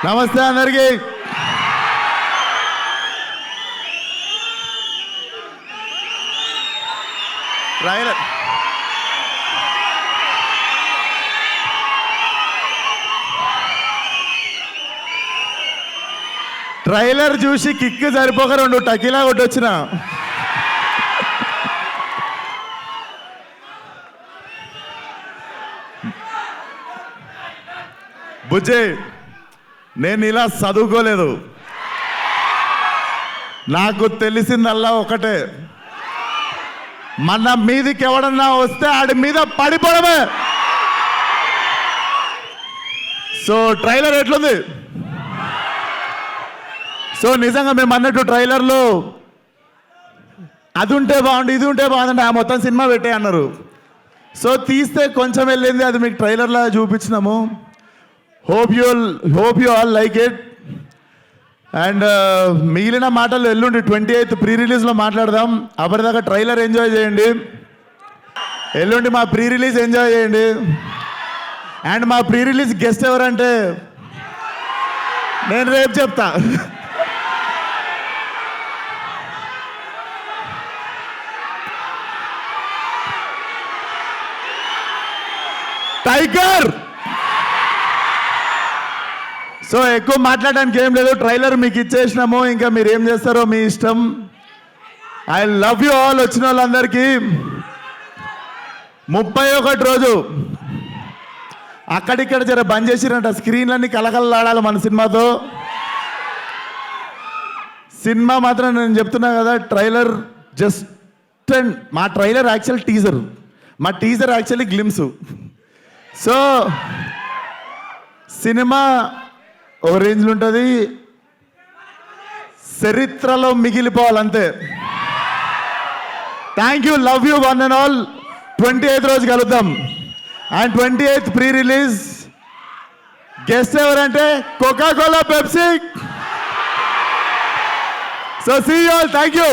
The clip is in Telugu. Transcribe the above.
నమస్తే అందరికి. ట్రైలర్ చూసి కిక్ సరిపోక 2 టకీలా కొట్టొచ్చిన. బుజ్జి, నేను ఇలా చదువుకోలేదు. నాకు తెలిసిందల్లా ఒకటే, మన మీదికి ఎవడన్నా వస్తే ఆడి మీద పడిపోవడమే. సో ట్రైలర్ ఎట్లుంది? సో నిజంగా మేము అన్నట్టు ట్రైలర్లో అది ఉంటే బాగుండు, ఇది ఉంటే బాగుందంటే ఆ మొత్తం సినిమా పెట్టే అన్నారు. సో తీస్తే కొంచెం వెళ్ళింది, అది మీకు ట్రైలర్లో చూపించినాము. Hope you all like it. And మిగిలిన మాటలు ఎల్లుండి 28th ప్రీ రిలీజ్లో మాట్లాడదాం. అప్పటిదాకా ట్రైలర్ ఎంజాయ్ చేయండి. ఎల్లుండి మా ప్రీ రిలీజ్ ఎంజాయ్ చేయండి. అండ్ మా ప్రీ రిలీజ్ గెస్ట్ ఎవరంటే నేను రేపు చెప్తా. టైగర్. సో ఎక్కువ మాట్లాడడానికి ఏం లేదు, ట్రైలర్ మీకు ఇచ్చేసినాము, ఇంకా మీరు ఏం చేస్తారో మీ ఇష్టం. I love you all. వచ్చిన వాళ్ళందరికీ 31 రోజు అక్కడిక్కడ జర బంద్ చేసిరంట, స్క్రీన్లన్నీ కలకలలాడాలి మన సినిమాతో. సినిమా మాత్రం నేను చెప్తున్నా కదా, ట్రైలర్ జస్ట్ మా ట్రైలర్ యాక్చువల్ టీజర్, మా teaser actually glimpse. So cinema ఓ రేంజ్లో ఉంటుంది, చరిత్రలో మిగిలిపోవాలంతే. Thank you, love you one and all. 28th రోజు కలుద్దాం. And 28th pre release guest ఎవరంటే Coca Cola, Pepsi. So see you all. Thank you.